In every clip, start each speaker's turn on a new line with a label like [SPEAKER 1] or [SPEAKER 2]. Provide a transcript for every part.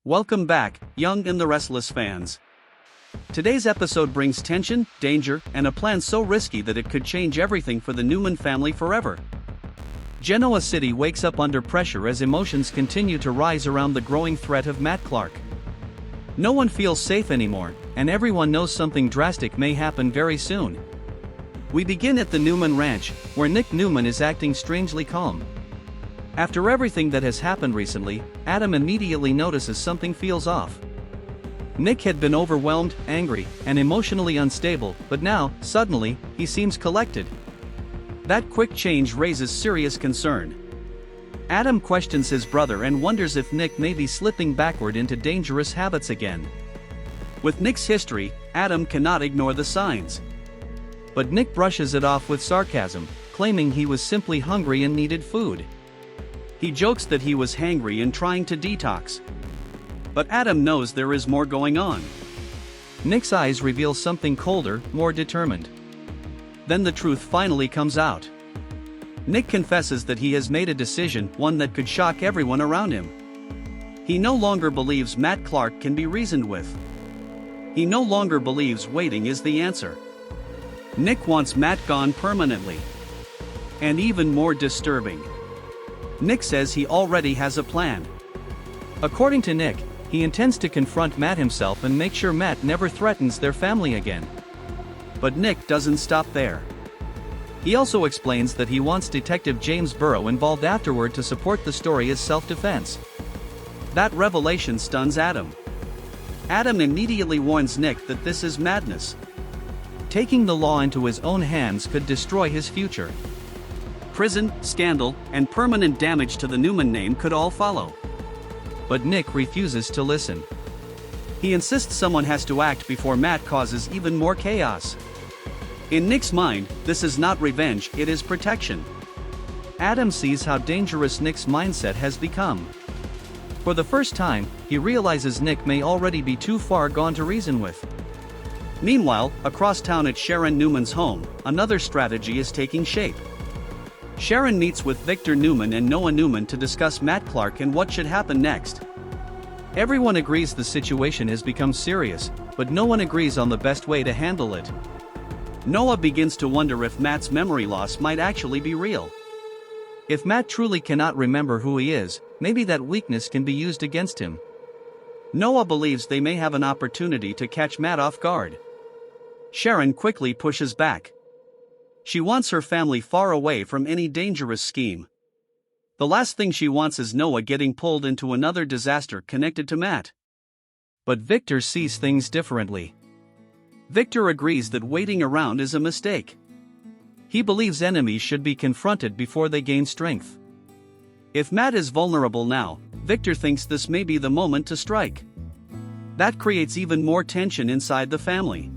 [SPEAKER 1] Welcome back, Young and the Restless fans. Today's episode brings tension, danger, and a plan so risky that it could change everything for the Newman family forever. Genoa City wakes up under pressure as emotions continue to rise around the growing threat of Matt Clark. No one feels safe anymore, and everyone knows something drastic may happen very soon. We begin at the Newman Ranch, where Nick Newman is acting strangely calm. After everything that has happened recently, Adam immediately notices something feels off. Nick had been overwhelmed, angry, and emotionally unstable, but now, suddenly, he seems collected. That quick change raises serious concern. Adam questions his brother and wonders if Nick may be slipping backward into dangerous habits again. With Nick's history, Adam cannot ignore the signs. But Nick brushes it off with sarcasm, claiming he was simply hungry and needed food. He jokes that he was hangry and trying to detox. But Adam knows there is more going on. Nick's eyes reveal something colder, more determined. Then the truth finally comes out. Nick confesses that he has made a decision, one that could shock everyone around him. He no longer believes Matt Clark can be reasoned with. He no longer believes waiting is the answer. Nick wants Matt gone permanently. And even more disturbing, Nick says he already has a plan. According to Nick, he intends to confront Matt himself and make sure Matt never threatens their family again. But Nick doesn't stop there. He also explains that he wants Detective James Burrow involved afterward to support the story as self-defense. That revelation stuns Adam. Adam immediately warns Nick that this is madness. Taking the law into his own hands could destroy his future. Prison, scandal, and permanent damage to the Newman name could all follow. But Nick refuses to listen. He insists someone has to act before Matt causes even more chaos. In Nick's mind, this is not revenge, it is protection. Adam sees how dangerous Nick's mindset has become. For the first time, he realizes Nick may already be too far gone to reason with. Meanwhile, across town at Sharon Newman's home, another strategy is taking shape. Sharon meets with Victor Newman and Noah Newman to discuss Matt Clark and what should happen next. Everyone agrees the situation has become serious, but no one agrees on the best way to handle it. Noah begins to wonder if Matt's memory loss might actually be real. If Matt truly cannot remember who he is, maybe that weakness can be used against him. Noah believes they may have an opportunity to catch Matt off guard. Sharon quickly pushes back. She wants her family far away from any dangerous scheme. The last thing she wants is Noah getting pulled into another disaster connected to Matt. But Victor sees things differently. Victor agrees that waiting around is a mistake. He believes enemies should be confronted before they gain strength. If Matt is vulnerable now, Victor thinks this may be the moment to strike. That creates even more tension inside the family.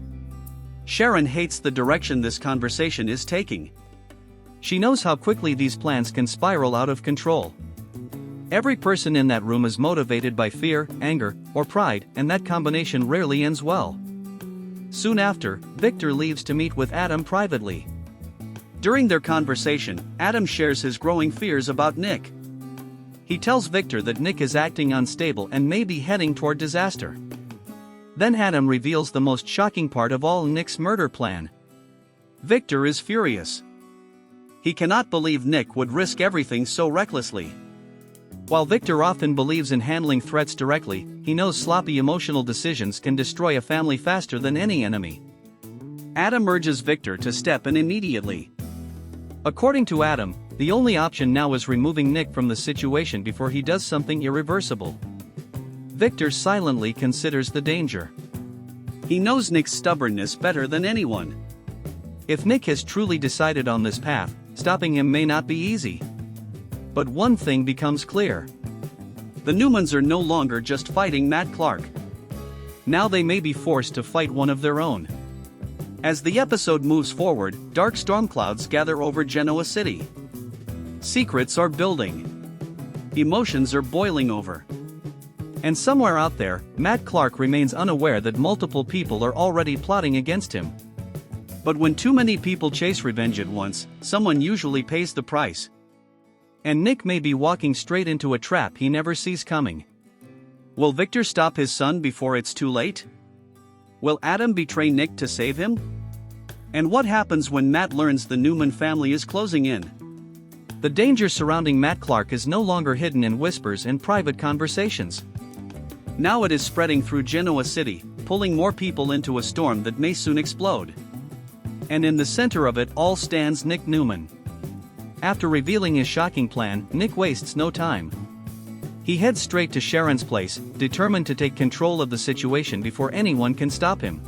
[SPEAKER 1] Sharon hates the direction this conversation is taking. She knows how quickly these plans can spiral out of control. Every person in that room is motivated by fear, anger, or pride, and that combination rarely ends well. Soon after, Victor leaves to meet with Adam privately. During their conversation, Adam shares his growing fears about Nick. He tells Victor that Nick is acting unstable and may be heading toward disaster. Then Adam reveals the most shocking part of all: Nick's murder plan. Victor is furious. He cannot believe Nick would risk everything so recklessly. While Victor often believes in handling threats directly, he knows sloppy emotional decisions can destroy a family faster than any enemy. Adam urges Victor to step in immediately. According to Adam, the only option now is removing Nick from the situation before he does something irreversible. Victor silently considers the danger. He knows Nick's stubbornness better than anyone. If Nick has truly decided on this path, stopping him may not be easy. But one thing becomes clear. The Newmans are no longer just fighting Matt Clark. Now they may be forced to fight one of their own. As the episode moves forward, dark storm clouds gather over Genoa City. Secrets are building. Emotions are boiling over. And somewhere out there, Matt Clark remains unaware that multiple people are already plotting against him. But when too many people chase revenge at once, someone usually pays the price. And Nick may be walking straight into a trap he never sees coming. Will Victor stop his son before it's too late? Will Adam betray Nick to save him? And what happens when Matt learns the Newman family is closing in? The danger surrounding Matt Clark is no longer hidden in whispers and private conversations. Now it is spreading through Genoa City, pulling more people into a storm that may soon explode. And in the center of it all stands Nick Newman. After revealing his shocking plan, Nick wastes no time. He heads straight to Sharon's place, determined to take control of the situation before anyone can stop him.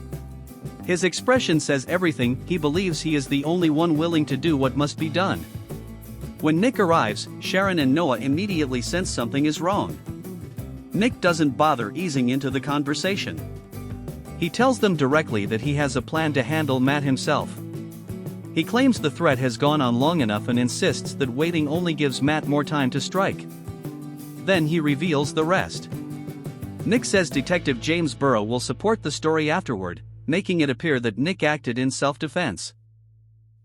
[SPEAKER 1] His expression says everything. He believes he is the only one willing to do what must be done. When Nick arrives, Sharon and Noah immediately sense something is wrong. Nick doesn't bother easing into the conversation. He tells them directly that he has a plan to handle Matt himself. He claims the threat has gone on long enough and insists that waiting only gives Matt more time to strike. Then he reveals the rest. Nick says Detective James Burrow will support the story afterward, making it appear that Nick acted in self-defense.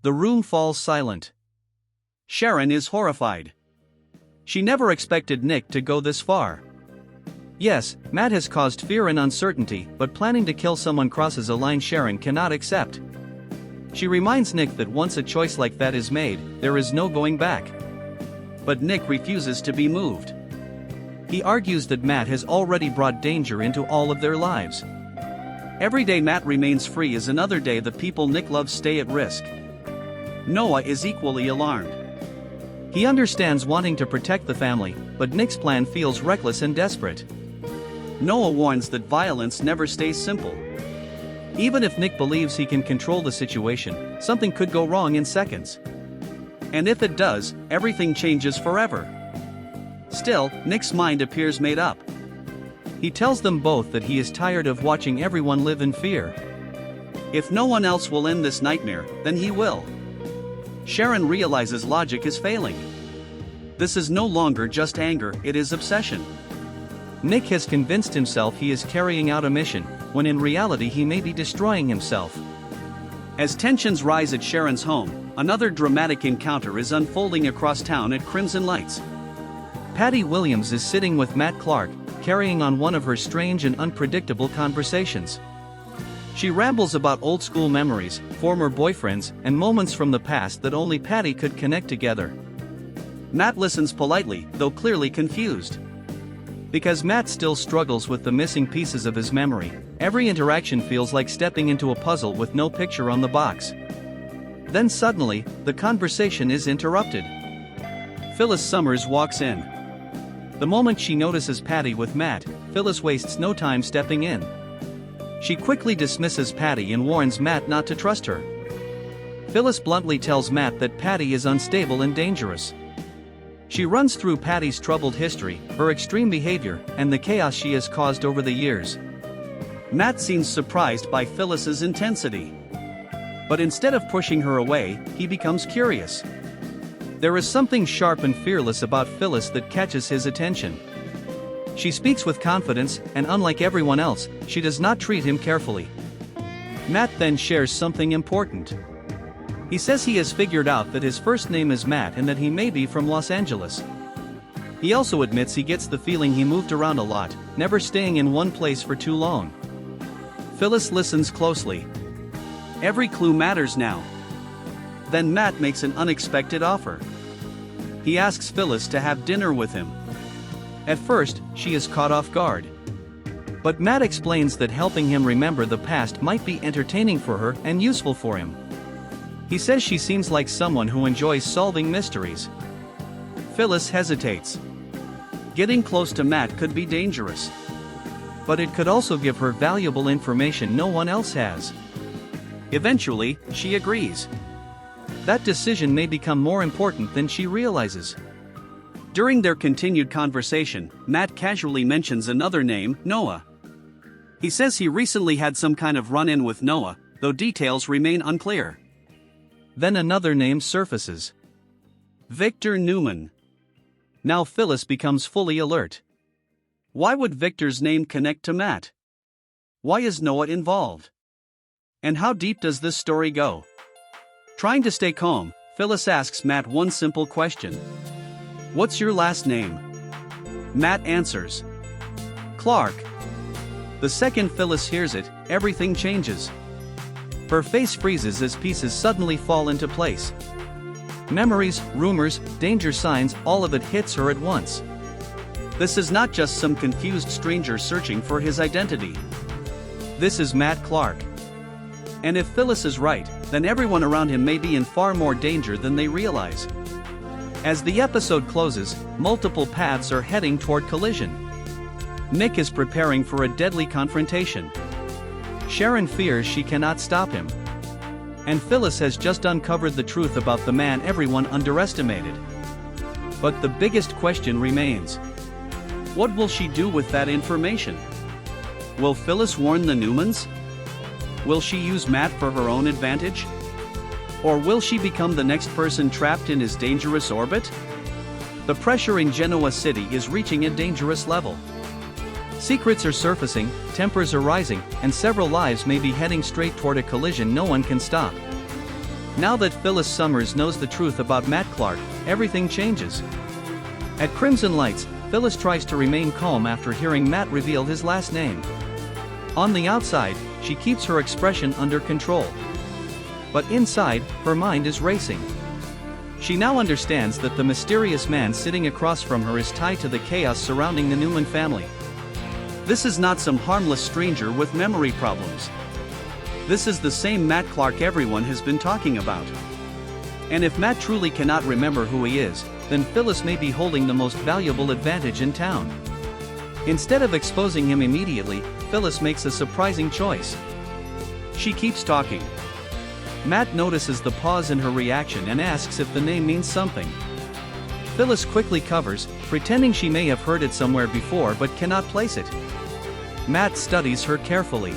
[SPEAKER 1] The room falls silent. Sharon is horrified. She never expected Nick to go this far. Yes, Matt has caused fear and uncertainty, but planning to kill someone crosses a line Sharon cannot accept. She reminds Nick that once a choice like that is made, there is no going back. But Nick refuses to be moved. He argues that Matt has already brought danger into all of their lives. Every day Matt remains free is another day the people Nick loves stay at risk. Noah is equally alarmed. He understands wanting to protect the family, but Nick's plan feels reckless and desperate. Noah warns that violence never stays simple. Even if Nick believes he can control the situation, something could go wrong in seconds. And if it does, everything changes forever. Still, Nick's mind appears made up. He tells them both that he is tired of watching everyone live in fear. If no one else will end this nightmare, then he will. Sharon realizes logic is failing. This is no longer just anger, it is obsession. Nick has convinced himself he is carrying out a mission, when in reality he may be destroying himself. As tensions rise at Sharon's home, another dramatic encounter is unfolding across town at Crimson Lights. Patty Williams is sitting with Matt Clark, carrying on one of her strange and unpredictable conversations. She rambles about old school memories, former boyfriends, and moments from the past that only Patty could connect together. Matt listens politely, though clearly confused. Because Matt still struggles with the missing pieces of his memory, every interaction feels like stepping into a puzzle with no picture on the box. Then suddenly, the conversation is interrupted. Phyllis Summers walks in. The moment she notices Patty with Matt, Phyllis wastes no time stepping in. She quickly dismisses Patty and warns Matt not to trust her. Phyllis bluntly tells Matt that Patty is unstable and dangerous. She runs through Patty's troubled history, her extreme behavior, and the chaos she has caused over the years. Matt seems surprised by Phyllis's intensity. But instead of pushing her away, he becomes curious. There is something sharp and fearless about Phyllis that catches his attention. She speaks with confidence, and unlike everyone else, she does not treat him carefully. Matt then shares something important. He says he has figured out that his first name is Matt and that he may be from Los Angeles. He also admits he gets the feeling he moved around a lot, never staying in one place for too long. Phyllis listens closely. Every clue matters now. Then Matt makes an unexpected offer. He asks Phyllis to have dinner with him. At first, she is caught off guard. But Matt explains that helping him remember the past might be entertaining for her and useful for him. He says she seems like someone who enjoys solving mysteries. Phyllis hesitates. Getting close to Matt could be dangerous. But it could also give her valuable information no one else has. Eventually, she agrees. That decision may become more important than she realizes. During their continued conversation, Matt casually mentions another name, Noah. He says he recently had some kind of run-in with Noah, though details remain unclear. Then another name surfaces. Victor Newman. Now Phyllis becomes fully alert. Why would Victor's name connect to Matt? Why is Noah involved? And how deep does this story go? Trying to stay calm, Phyllis asks Matt one simple question. What's your last name? Matt answers. Clark. The second Phyllis hears it, everything changes. Her face freezes as pieces suddenly fall into place. Memories, rumors, danger signs, all of it hits her at once. This is not just some confused stranger searching for his identity. This is Matt Clark. And if Phyllis is right, then everyone around him may be in far more danger than they realize. As the episode closes, multiple paths are heading toward collision. Nick is preparing for a deadly confrontation. Sharon fears she cannot stop him. And Phyllis has just uncovered the truth about the man everyone underestimated. But the biggest question remains. What will she do with that information? Will Phyllis warn the Newmans? Will she use Matt for her own advantage? Or will she become the next person trapped in his dangerous orbit? The pressure in Genoa City is reaching a dangerous level. Secrets are surfacing, tempers are rising, and several lives may be heading straight toward a collision no one can stop. Now that Phyllis Summers knows the truth about Matt Clark, everything changes. At Crimson Lights, Phyllis tries to remain calm after hearing Matt reveal his last name. On the outside, she keeps her expression under control. But inside, her mind is racing. She now understands that the mysterious man sitting across from her is tied to the chaos surrounding the Newman family. This is not some harmless stranger with memory problems. This is the same Matt Clark everyone has been talking about. And if Matt truly cannot remember who he is, then Phyllis may be holding the most valuable advantage in town. Instead of exposing him immediately, Phyllis makes a surprising choice. She keeps talking. Matt notices the pause in her reaction and asks if the name means something. Phyllis quickly covers, pretending she may have heard it somewhere before but cannot place it. Matt studies her carefully.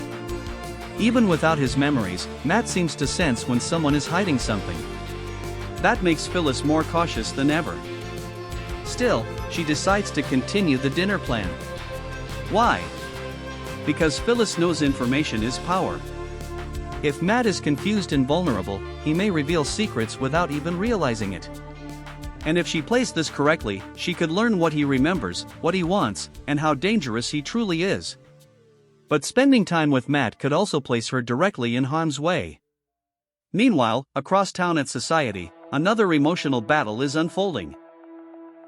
[SPEAKER 1] Even without his memories, Matt seems to sense when someone is hiding something. That makes Phyllis more cautious than ever. Still, she decides to continue the dinner plan. Why? Because Phyllis knows information is power. If Matt is confused and vulnerable, he may reveal secrets without even realizing it. And if she plays this correctly, she could learn what he remembers, what he wants, and how dangerous he truly is. But spending time with Matt could also place her directly in harm's way. Meanwhile, across town at Society, another emotional battle is unfolding.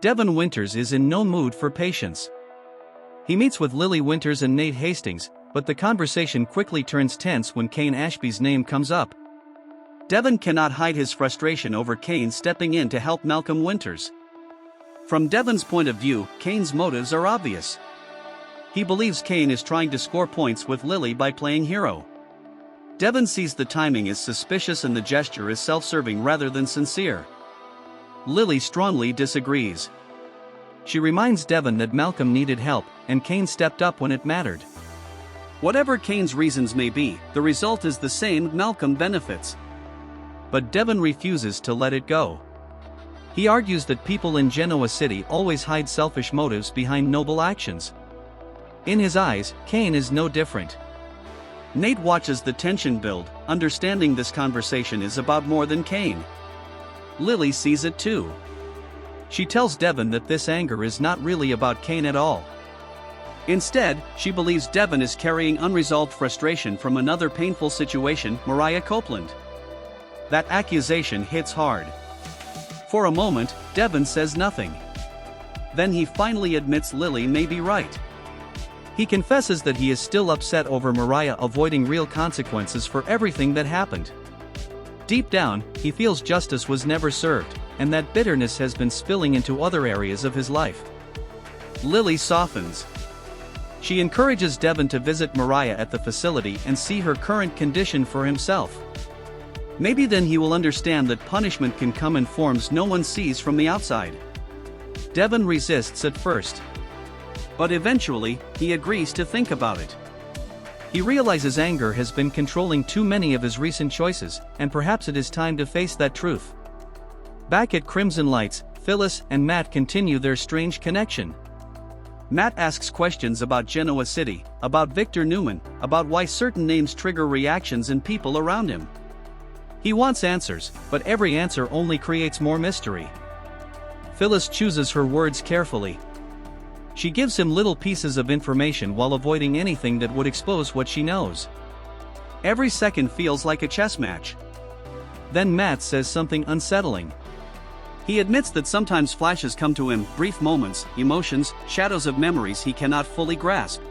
[SPEAKER 1] Devon Winters is in no mood for patience. He meets with Lily Winters and Nate Hastings, but the conversation quickly turns tense when Kane Ashby's name comes up. Devon cannot hide his frustration over Kane stepping in to help Malcolm Winters. From Devon's point of view, Kane's motives are obvious. He believes Kane is trying to score points with Lily by playing hero. Devon sees the timing as suspicious and the gesture is self-serving rather than sincere. Lily strongly disagrees. She reminds Devon that Malcolm needed help, and Kane stepped up when it mattered. Whatever Kane's reasons may be, the result is the same: Malcolm benefits. But Devon refuses to let it go. He argues that people in Genoa City always hide selfish motives behind noble actions. In his eyes, Kane is no different. Nate watches the tension build, understanding this conversation is about more than Kane. Lily sees it too. She tells Devon that this anger is not really about Kane at all. Instead, she believes Devon is carrying unresolved frustration from another painful situation, Mariah Copeland. That accusation hits hard. For a moment, Devon says nothing. Then he finally admits Lily may be right. He confesses that he is still upset over Mariah avoiding real consequences for everything that happened. Deep down, he feels justice was never served, and that bitterness has been spilling into other areas of his life. Lily softens. She encourages Devon to visit Mariah at the facility and see her current condition for himself. Maybe then he will understand that punishment can come in forms no one sees from the outside. Devon resists at first. But eventually, he agrees to think about it. He realizes anger has been controlling too many of his recent choices, and perhaps it is time to face that truth. Back at Crimson Lights, Phyllis and Matt continue their strange connection. Matt asks questions about Genoa City, about Victor Newman, about why certain names trigger reactions in people around him. He wants answers, but every answer only creates more mystery. Phyllis chooses her words carefully. She gives him little pieces of information while avoiding anything that would expose what she knows. Every second feels like a chess match. Then Matt says something unsettling. He admits that sometimes flashes come to him, brief moments, emotions, shadows of memories he cannot fully grasp.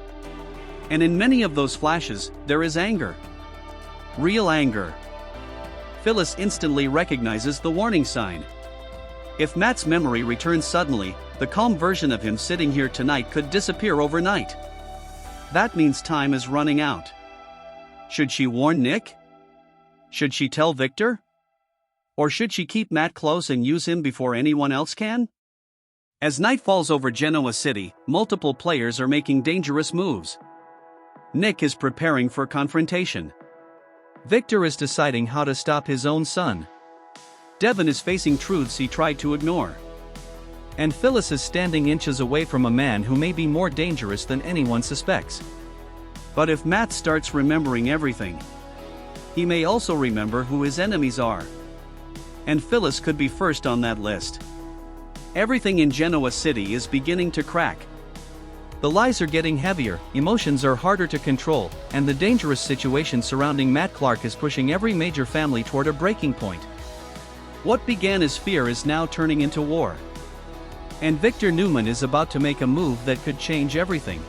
[SPEAKER 1] And in many of those flashes, there is anger. Real anger. Phyllis instantly recognizes the warning sign. If Matt's memory returns suddenly, the calm version of him sitting here tonight could disappear overnight. That means time is running out. Should she warn Nick? Should she tell Victor? Or should she keep Matt close and use him before anyone else can? As night falls over Genoa City, multiple players are making dangerous moves. Nick is preparing for confrontation. Victor is deciding how to stop his own son. Devon is facing truths he tried to ignore. And Phyllis is standing inches away from a man who may be more dangerous than anyone suspects. But if Matt starts remembering everything, he may also remember who his enemies are. And Phyllis could be first on that list. Everything in Genoa City is beginning to crack. The lies are getting heavier, emotions are harder to control, and the dangerous situation surrounding Matt Clark is pushing every major family toward a breaking point. What began as fear is now turning into war. And Victor Newman is about to make a move that could change everything.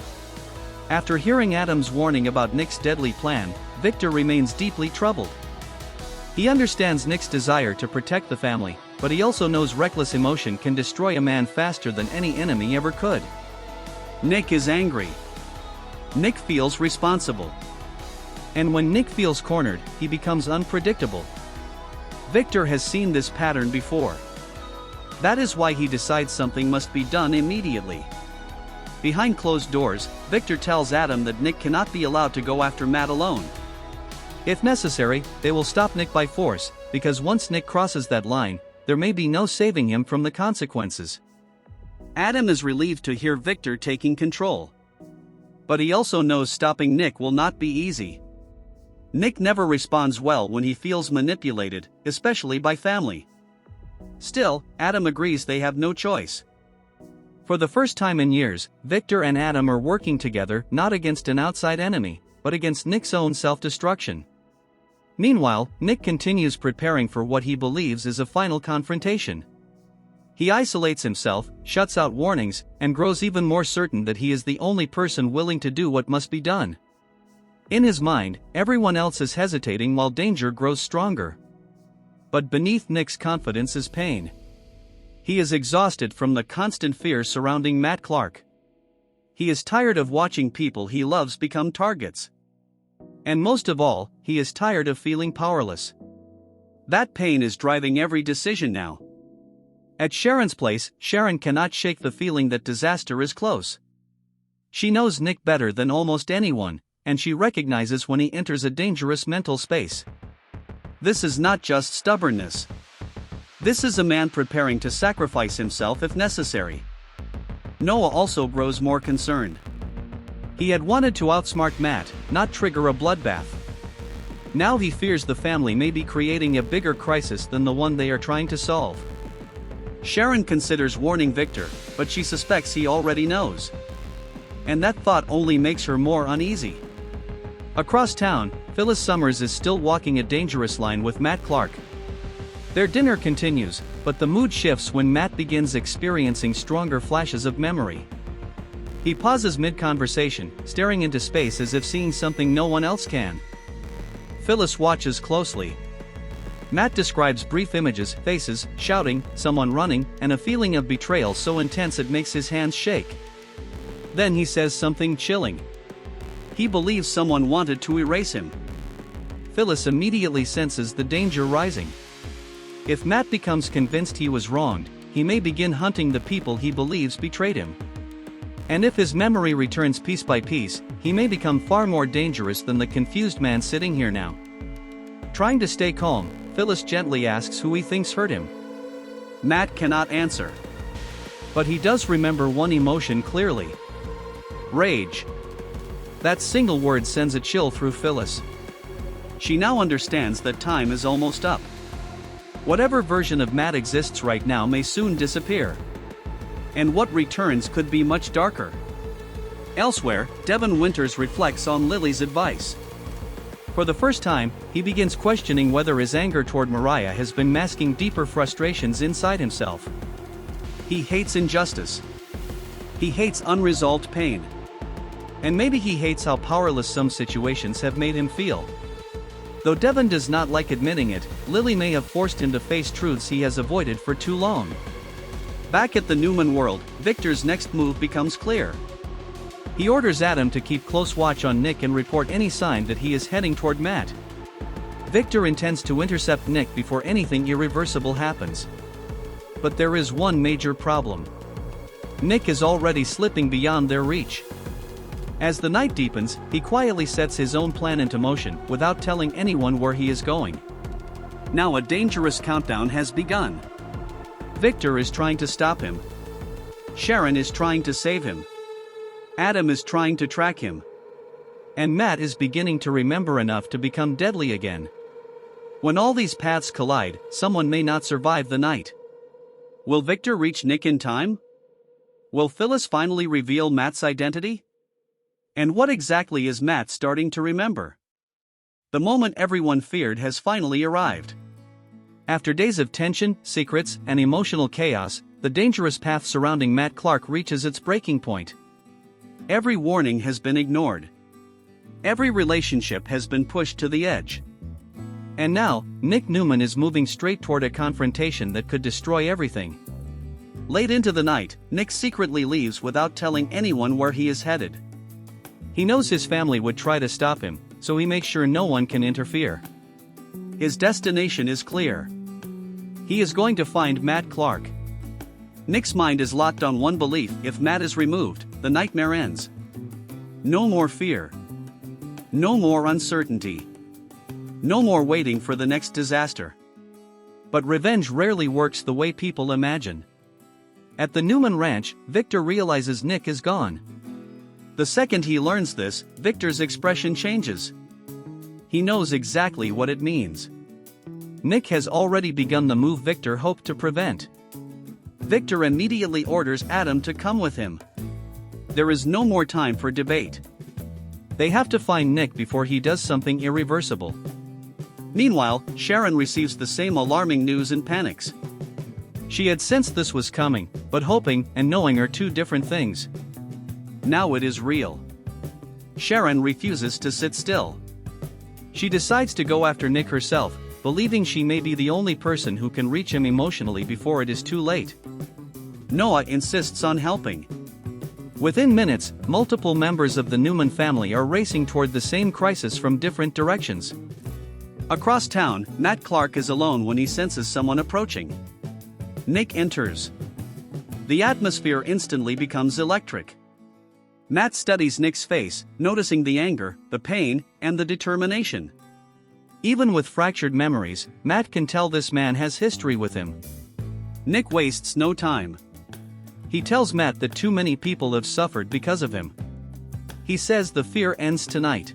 [SPEAKER 1] After hearing Adam's warning about Nick's deadly plan, Victor remains deeply troubled. He understands Nick's desire to protect the family, but he also knows reckless emotion can destroy a man faster than any enemy ever could. Nick is angry. Nick feels responsible. And when Nick feels cornered, he becomes unpredictable. Victor has seen this pattern before. That is why he decides something must be done immediately. Behind closed doors, Victor tells Adam that Nick cannot be allowed to go after Matt alone. If necessary, they will stop Nick by force, because once Nick crosses that line, there may be no saving him from the consequences. Adam is relieved to hear Victor taking control. But he also knows stopping Nick will not be easy. Nick never responds well when he feels manipulated, especially by family. Still, Adam agrees they have no choice. For the first time in years, Victor and Adam are working together not against an outside enemy, but against Nick's own self-destruction. Meanwhile, Nick continues preparing for what he believes is a final confrontation. He isolates himself, shuts out warnings, and grows even more certain that he is the only person willing to do what must be done. In his mind, everyone else is hesitating while danger grows stronger. But beneath Nick's confidence is pain. He is exhausted from the constant fear surrounding Matt Clark. He is tired of watching people he loves become targets. And most of all, he is tired of feeling powerless. That pain is driving every decision now. At Sharon's place, Sharon cannot shake the feeling that disaster is close. She knows Nick better than almost anyone, and she recognizes when he enters a dangerous mental space. This is not just stubbornness. This is a man preparing to sacrifice himself if necessary. Noah also grows more concerned. He had wanted to outsmart Matt, not trigger a bloodbath. Now he fears the family may be creating a bigger crisis than the one they are trying to solve. Sharon considers warning Victor, but she suspects he already knows. And that thought only makes her more uneasy. Across town, Phyllis Summers is still walking a dangerous line with Matt Clark. Their dinner continues, but the mood shifts when Matt begins experiencing stronger flashes of memory. He pauses mid-conversation, staring into space as if seeing something no one else can. Phyllis watches closely. Matt describes brief images, faces, shouting, someone running, and a feeling of betrayal so intense it makes his hands shake. Then he says something chilling. He believes someone wanted to erase him. Phyllis immediately senses the danger rising. If Matt becomes convinced he was wronged, he may begin hunting the people he believes betrayed him. And if his memory returns piece by piece, he may become far more dangerous than the confused man sitting here now. Trying to stay calm, Phyllis gently asks who he thinks hurt him. Matt cannot answer. But he does remember one emotion clearly. Rage. That single word sends a chill through Phyllis. She now understands that time is almost up. Whatever version of Matt exists right now may soon disappear. And what returns could be much darker. Elsewhere, Devon Winters reflects on Lily's advice. For the first time, he begins questioning whether his anger toward Mariah has been masking deeper frustrations inside himself. He hates injustice. He hates unresolved pain. And maybe he hates how powerless some situations have made him feel. Though Devon does not like admitting it, Lily may have forced him to face truths he has avoided for too long. Back at the Newman world, Victor's next move becomes clear. He orders Adam to keep close watch on Nick and report any sign that he is heading toward Matt. Victor intends to intercept Nick before anything irreversible happens. But there is one major problem. Nick is already slipping beyond their reach. As the night deepens, he quietly sets his own plan into motion without telling anyone where he is going. Now a dangerous countdown has begun. Victor is trying to stop him. Sharon is trying to save him. Adam is trying to track him. And Matt is beginning to remember enough to become deadly again. When all these paths collide, someone may not survive the night. Will Victor reach Nick in time? Will Phyllis finally reveal Matt's identity? And what exactly is Matt starting to remember? The moment everyone feared has finally arrived. After days of tension, secrets, and emotional chaos, the dangerous path surrounding Matt Clark reaches its breaking point. Every warning has been ignored. Every relationship has been pushed to the edge. And now, Nick Newman is moving straight toward a confrontation that could destroy everything. Late into the night, Nick secretly leaves without telling anyone where he is headed. He knows his family would try to stop him, so he makes sure no one can interfere. His destination is clear. He is going to find Matt Clark. Nick's mind is locked on one belief: if Matt is removed, the nightmare ends. No more fear. No more uncertainty. No more waiting for the next disaster. But revenge rarely works the way people imagine. At the Newman Ranch, Victor realizes Nick is gone. The second he learns this, Victor's expression changes. He knows exactly what it means. Nick has already begun the move Victor hoped to prevent. Victor immediately orders Adam to come with him. There is no more time for debate. They have to find Nick before he does something irreversible. Meanwhile, Sharon receives the same alarming news and panics. She had sensed this was coming, but hoping and knowing are two different things. Now it is real. Sharon refuses to sit still. She decides to go after Nick herself, believing she may be the only person who can reach him emotionally before it is too late. Noah insists on helping. Within minutes, multiple members of the Newman family are racing toward the same crisis from different directions. Across town, Matt Clark is alone when he senses someone approaching. Nick enters. The atmosphere instantly becomes electric. Matt studies Nick's face, noticing the anger, the pain, and the determination. Even with fractured memories, Matt can tell this man has history with him. Nick wastes no time. He tells Matt that too many people have suffered because of him. He says the fear ends tonight.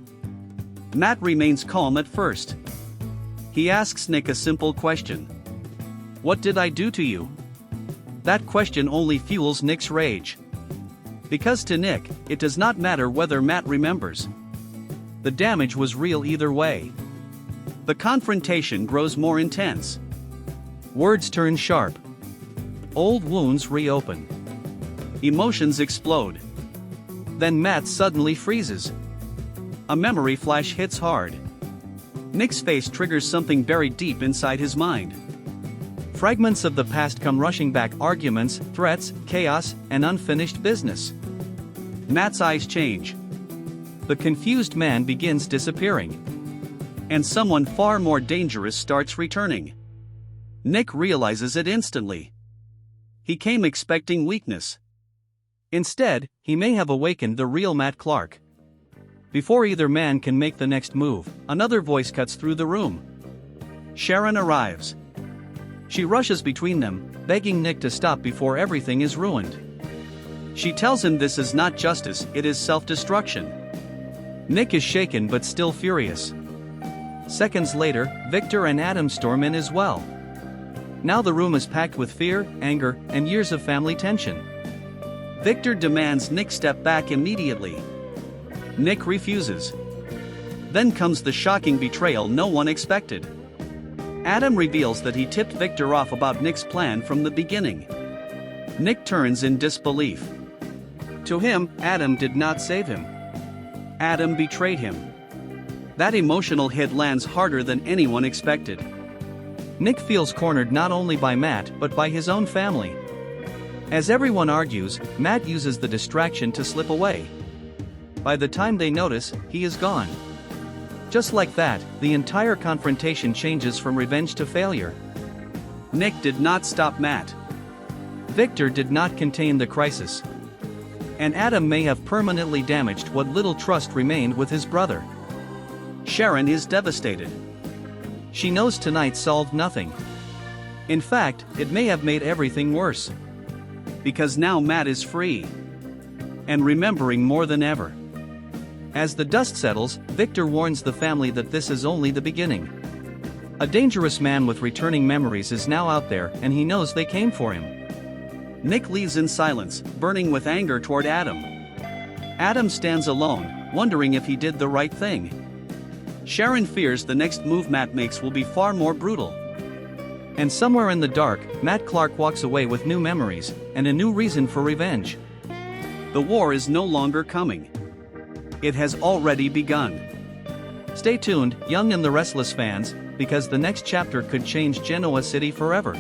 [SPEAKER 1] Matt remains calm at first. He asks Nick a simple question. What did I do to you? That question only fuels Nick's rage. Because to Nick, it does not matter whether Matt remembers. The damage was real either way. The confrontation grows more intense. Words turn sharp. Old wounds reopen. Emotions explode. Then Matt suddenly freezes. A memory flash hits hard. Nick's face triggers something buried deep inside his mind. Fragments of the past come rushing back: arguments, threats, chaos, and unfinished business. Matt's eyes change. The confused man begins disappearing. And someone far more dangerous starts returning. Nick realizes it instantly. He came expecting weakness. Instead, he may have awakened the real Matt Clark. Before either man can make the next move, another voice cuts through the room. Sharon arrives. She rushes between them, begging Nick to stop before everything is ruined. She tells him this is not justice, it is self-destruction. Nick is shaken but still furious. Seconds later, Victor and Adam storm in as well. Now the room is packed with fear, anger, and years of family tension. Victor demands Nick step back immediately. Nick refuses. Then comes the shocking betrayal no one expected. Adam reveals that he tipped Victor off about Nick's plan from the beginning. Nick turns in disbelief. To him, Adam did not save him. Adam betrayed him. That emotional hit lands harder than anyone expected. Nick feels cornered not only by Matt but by his own family. As everyone argues, Matt uses the distraction to slip away. By the time they notice, he is gone. Just like that, the entire confrontation changes from revenge to failure. Nick did not stop Matt. Victor did not contain the crisis. And Adam may have permanently damaged what little trust remained with his brother. Sharon is devastated. She knows tonight solved nothing. In fact, it may have made everything worse. Because now Matt is free. And remembering more than ever. As the dust settles, Victor warns the family that this is only the beginning. A dangerous man with returning memories is now out there, and he knows they came for him. Nick leaves in silence, burning with anger toward Adam. Adam stands alone, wondering if he did the right thing. Sharon fears the next move Matt makes will be far more brutal. And somewhere in the dark, Matt Clark walks away with new memories, and a new reason for revenge. The war is no longer coming. It has already begun. Stay tuned, Young and the Restless fans, because the next chapter could change Genoa City forever.